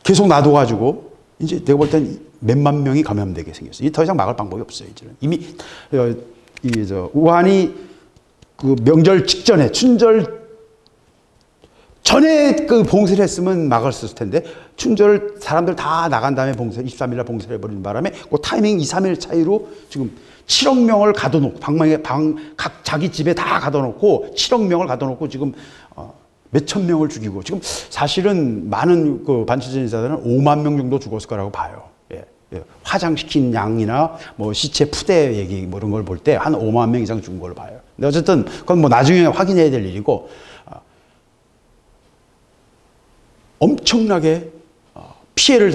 계속 놔둬가지고 이제 내가 볼 땐 몇만 명이 감염되게 생겼어요. 더 이상 막을 방법이 없어요, 이제는. 이미 우한이 그 명절 직전에, 춘절 전에 그 봉쇄를 했으면 막을 수 있을 텐데, 춘절 사람들 다 나간 다음에 23일날 봉쇄를 해버리는 바람에 그 타이밍 2, 3일 차이로 지금 7억 명을 가둬놓고, 각 자기 집에 다 가둬놓고 7억 명을 가둬놓고 지금 몇천 명을 죽이고, 지금 사실은 많은 그 반체제 인사들은 5만 명 정도 죽었을 거라고 봐요. 예. 화장시킨 양이나 뭐 시체 푸대 얘기 뭐 이런 걸 볼 때 한 5만 명 이상 죽은 걸로 봐요. 근데 어쨌든 그건 뭐 나중에 확인해야 될 일이고, 엄청나게 피해를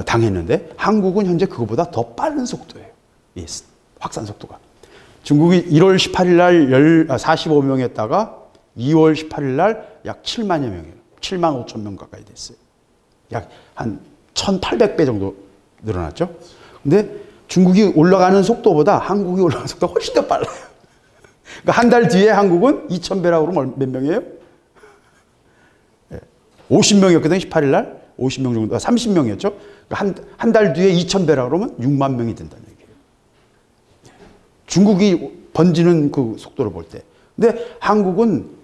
당했는데 한국은 현재 그거보다 더 빠른 속도예요. 이 확산 속도가. 중국이 1월 18일 날 45명이었다가 2월 18일 날 약 7만여 명이에요. 7만 5천 명 가까이 됐어요. 약 한 1,800배 정도 늘어났죠. 근데 중국이 올라가는 속도보다 한국이 올라가는 속도가 훨씬 더 빨라요. 그러니까 한 달 뒤에 한국은 2,000배라고 그러면 몇 명이에요? 50명이었거든요. 18일 날 50명 정도, 30명이었죠. 그러니까 한 달 뒤에 2,000배라고 그러면 6만 명이 된다는 얘기예요. 중국이 번지는 그 속도를 볼 때. 근데 한국은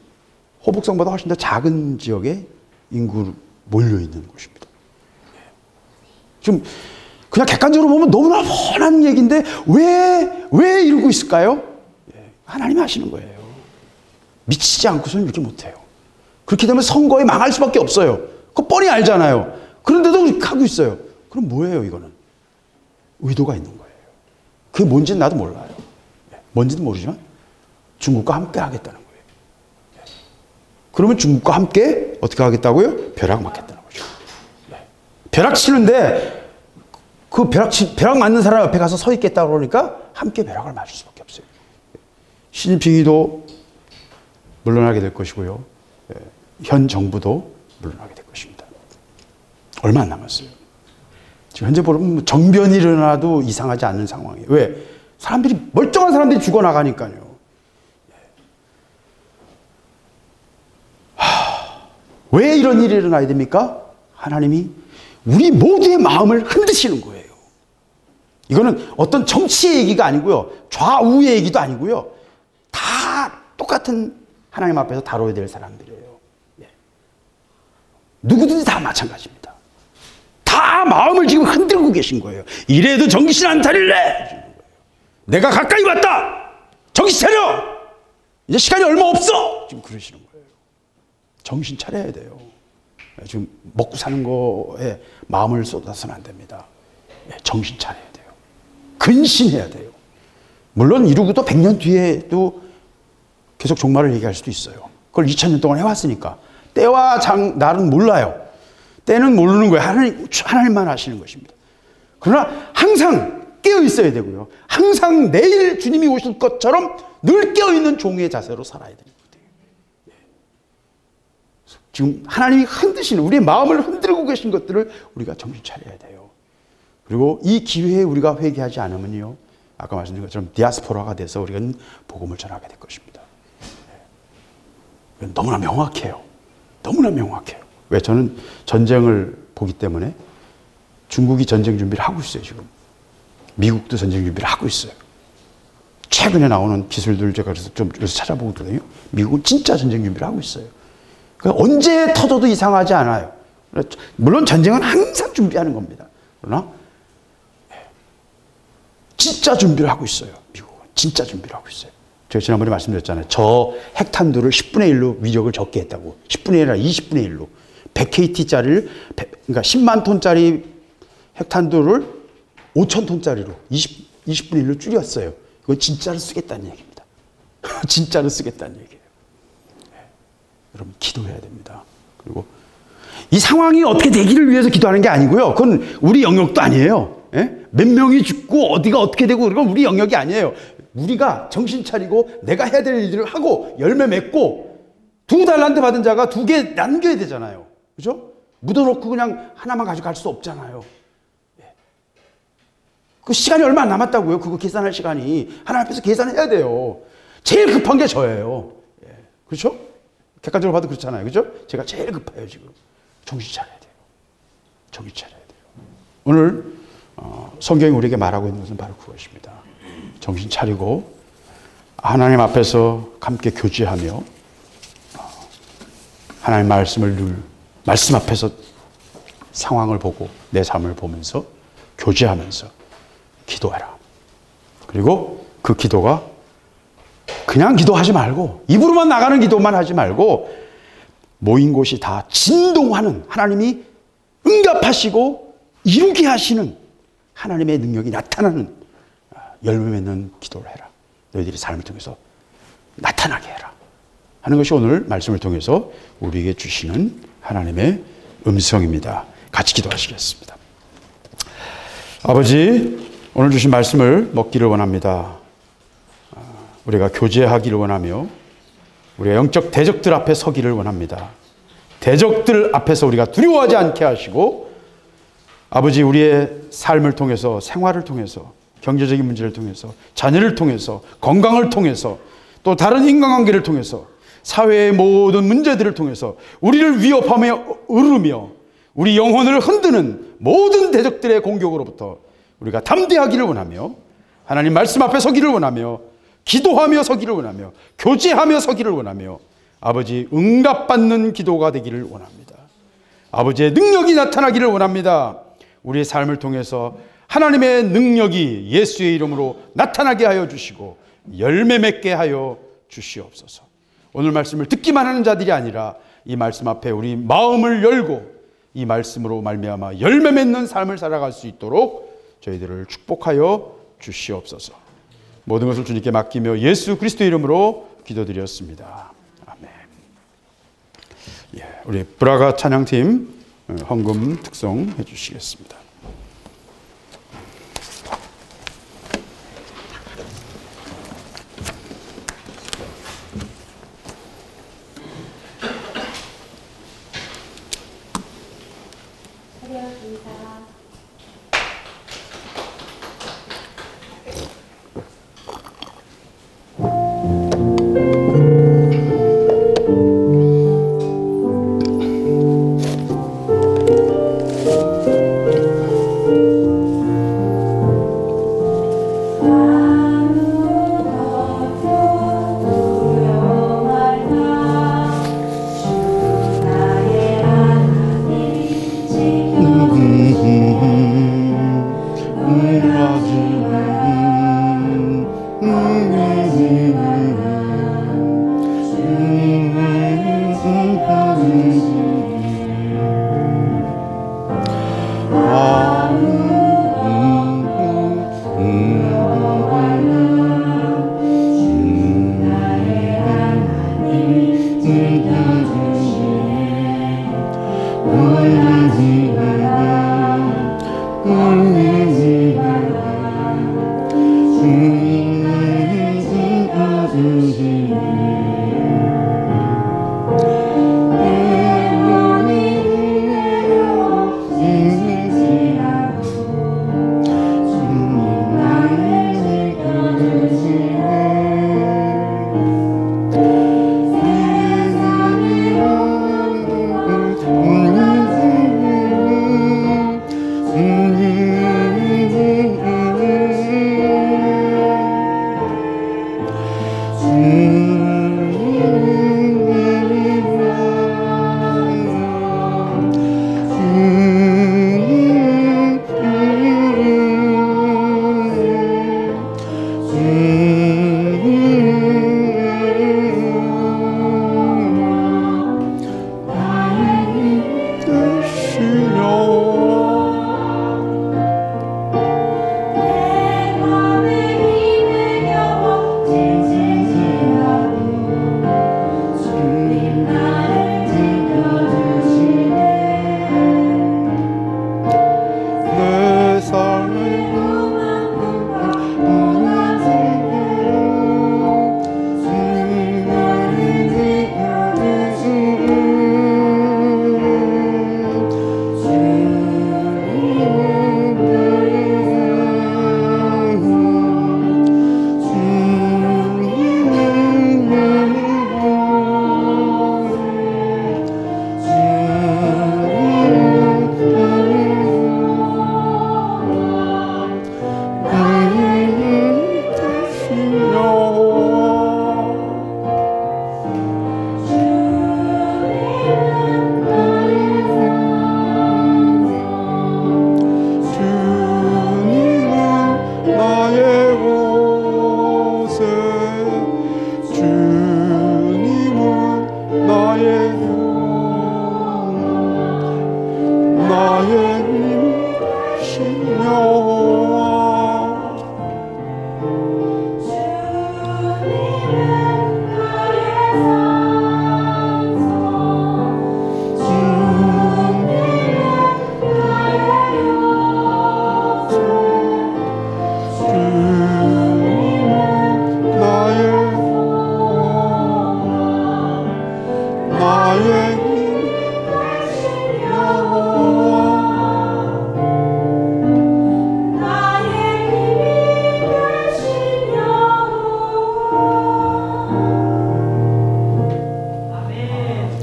호북성보다 훨씬 더 작은 지역에 인구를 몰려 있는 곳입니다. 지금 그냥 객관적으로 보면 너무나 뻔한 얘기인데 왜 이러고 있을까요? 하나님이 하시는 거예요. 미치지 않고서는 이렇게 못해요. 그렇게 되면 선거에 망할 수밖에 없어요. 그거 뻔히 알잖아요. 그런데도 그렇게 하고 있어요. 그럼 뭐예요, 이거는? 의도가 있는 거예요. 그게 뭔지는 나도 몰라요. 뭔지는 모르지만 중국과 함께 하겠다는 거예요. 그러면 중국과 함께 어떻게 하겠다고요? 벼락 맞겠다는 거죠. 벼락 치는데 그 벼락 맞는 사람 옆에 가서 서 있겠다고 그러니까 함께 벼락을 맞을 수밖에 없어요. 시진핑이도 물러나게 될 것이고요. 현 정부도 물러나게 될 것입니다. 얼마 안 남았어요. 지금 현재 보면 정변이 일어나도 이상하지 않는 상황이에요. 왜? 멀쩡한 사람들이 죽어나가니까요. 왜 이런 일이 일어나야 됩니까? 하나님이 우리 모두의 마음을 흔드시는 거예요. 이거는 어떤 정치의 얘기가 아니고요. 좌우의 얘기도 아니고요. 다 똑같은 하나님 앞에서 다뤄야 될 사람들이에요. 누구든지 다 마찬가지입니다. 다 마음을 지금 흔들고 계신 거예요. 이래도 정신 안 차릴래? 내가 가까이 왔다! 정신 차려! 이제 시간이 얼마 없어! 지금 그러시는 거예요. 정신 차려야 돼요. 지금 먹고 사는 거에 마음을 쏟아서는 안 됩니다. 정신 차려야 돼요. 근신해야 돼요. 물론 이루고도 100년 뒤에도 계속 종말을 얘기할 수도 있어요. 그걸 2000년 동안 해왔으니까. 때와 날은 몰라요. 때는 모르는 거예요. 하나님만 아시는 것입니다. 그러나 항상 깨어 있어야 되고요. 항상 내일 주님이 오실 것처럼 늘 깨어 있는 종의 자세로 살아야 되는 거예요. 지금 하나님이 흔드시는, 우리의 마음을 흔들고 계신 것들을 우리가 정신 차려야 돼요. 그리고 이 기회에 우리가 회개하지 않으면요, 아까 말씀드린 것처럼 디아스포라가 돼서 우리가 복음을 전하게 될 것입니다. 너무나 명확해요. 너무나 명확해요. 왜? 저는 전쟁을 보기 때문에 중국이 전쟁 준비를 하고 있어요, 지금. 미국도 전쟁 준비를 하고 있어요. 최근에 나오는 기술들 제가 그래서 좀 요새 찾아보거든요. 미국은 진짜 전쟁 준비를 하고 있어요. 그러니까 언제 터져도 이상하지 않아요. 물론 전쟁은 항상 준비하는 겁니다. 그러나 진짜 준비를 하고 있어요. 미국은 진짜 준비를 하고 있어요. 제가 지난번에 말씀드렸잖아요. 저 핵탄두를 10분의 1로 위력을 적게 했다고. 10분의 1이 아니라 20분의 1로. 100KT짜리를, 그러니까 10만 톤짜리 핵탄두를 5천 톤짜리로 20분의 1로 줄였어요. 이건 진짜로 쓰겠다는 얘기입니다. 진짜로 쓰겠다는 얘기예요. 네. 여러분, 기도해야 됩니다. 그리고 이 상황이 어떻게 되기를 위해서 기도하는 게 아니고요. 그건 우리 영역도 아니에요. 예? 몇 명이 죽고 어디가 어떻게 되고 그건 우리 영역이 아니에요. 우리가 정신 차리고 내가 해야 될 일들을 하고 열매 맺고 2달란트 받은 자가 2개 남겨야 되잖아요. 그죠? 묻어놓고 그냥 하나만 가져갈 수 없잖아요. 예. 그 시간이 얼마 안 남았다고요. 그거 계산할 시간이. 하나님 앞에서 계산해야 돼요. 제일 급한 게 저예요. 예. 그렇죠? 객관적으로 봐도 그렇잖아요. 그죠? 제가 제일 급해요, 지금. 정신 차려야 돼요. 정신 차려야 돼요. 오늘 성경이 우리에게 말하고 있는 것은 바로 그것입니다. 정신 차리고 하나님 앞에서 함께 교제하며 하나님 말씀을 늘 말씀 앞에서 상황을 보고 내 삶을 보면서 교제하면서 기도해라. 그리고 그 기도가 그냥 기도하지 말고 입으로만 나가는 기도만 하지 말고 모인 곳이 다 진동하는, 하나님이 응답하시고 이루게 하시는 하나님의 능력이 나타나는 열매 맺는 기도를 해라. 너희들이 삶을 통해서 나타나게 해라 하는 것이 오늘 말씀을 통해서 우리에게 주시는 하나님의 음성입니다. 같이 기도하시겠습니다. 아버지, 오늘 주신 말씀을 먹기를 원합니다. 우리가 교제하기를 원하며 우리가 영적 대적들 앞에 서기를 원합니다. 대적들 앞에서 우리가 두려워하지 않게 하시고 아버지, 우리의 삶을 통해서, 생활을 통해서, 경제적인 문제를 통해서, 자녀를 통해서, 건강을 통해서, 또 다른 인간관계를 통해서, 사회의 모든 문제들을 통해서 우리를 위협하며 으르며 우리 영혼을 흔드는 모든 대적들의 공격으로부터 우리가 담대하기를 원하며 하나님 말씀 앞에 서기를 원하며 기도하며 서기를 원하며 교제하며 서기를 원하며 아버지, 응답받는 기도가 되기를 원합니다. 아버지의 능력이 나타나기를 원합니다. 우리의 삶을 통해서 하나님의 능력이 예수의 이름으로 나타나게 하여 주시고 열매 맺게 하여 주시옵소서. 오늘 말씀을 듣기만 하는 자들이 아니라 이 말씀 앞에 우리 마음을 열고 이 말씀으로 말미암아 열매 맺는 삶을 살아갈 수 있도록 저희들을 축복하여 주시옵소서. 모든 것을 주님께 맡기며 예수 그리스도 이름으로 기도드렸습니다. 아멘. 예, 우리 브라가 찬양팀 헌금 특송해 주시겠습니다.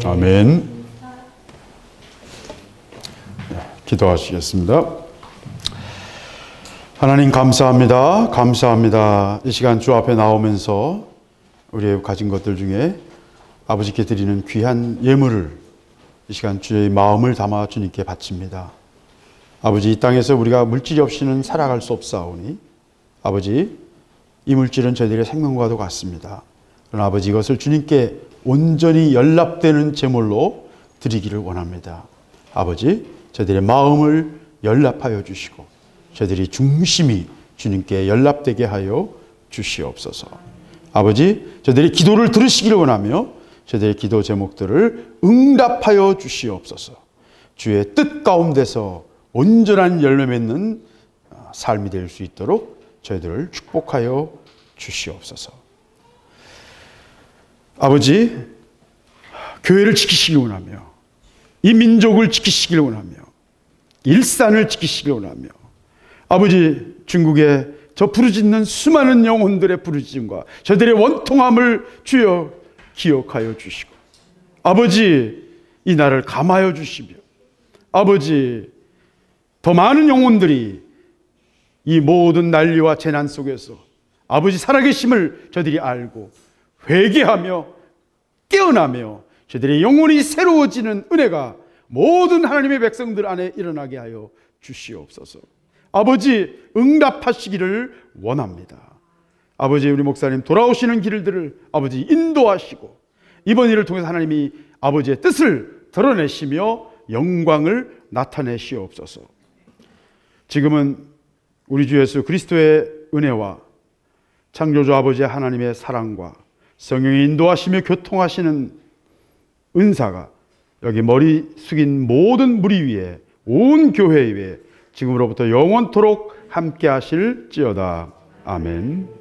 아멘. 기도하시겠습니다. 하나님 감사합니다. 감사합니다. 이 시간 주 앞에 나오면서 우리의 가진 것들 중에 아버지께 드리는 귀한 예물을 이 시간 주의 마음을 담아 주님께 바칩니다. 아버지, 이 땅에서 우리가 물질이 없이는 살아갈 수 없사오니 아버지, 이 물질은 저희들의 생명과도 같습니다. 그러나 아버지, 이것을 주님께 온전히 연락되는 제물로 드리기를 원합니다. 아버지, 저희들의 마음을 연락하여 주시고 저희들이 중심이 주님께 연락되게 하여 주시옵소서. 아버지, 저희들의 기도를 들으시기를 원하며 저희들의 기도 제목들을 응답하여 주시옵소서. 주의 뜻 가운데서 온전한 열매 맺는 삶이 될 수 있도록 저희들을 축복하여 주시옵소서. 아버지, 교회를 지키시길 원하며 이 민족을 지키시길 원하며 일산을 지키시길 원하며 아버지, 중국의 저 부르짖는 수많은 영혼들의 부르짖음과 저들의 원통함을 주여 기억하여 주시고 아버지, 이 나라를 감하여 주시며 아버지, 더 많은 영혼들이 이 모든 난리와 재난 속에서 아버지 살아계심을 저들이 알고 회개하며 깨어나며 저들의 영혼이 새로워지는 은혜가 모든 하나님의 백성들 안에 일어나게 하여 주시옵소서. 아버지, 응답하시기를 원합니다. 아버지, 우리 목사님 돌아오시는 길들을 아버지 인도하시고 이번 일을 통해서 하나님이 아버지의 뜻을 드러내시며 영광을 나타내시옵소서. 지금은 우리 주 예수 그리스도의 은혜와 창조주 아버지 하나님의 사랑과 성령의 인도하시며 교통하시는 은사가 여기 머리 숙인 모든 무리 위에 온 교회 위에 지금으로부터 영원토록 함께 하실지어다. 아멘.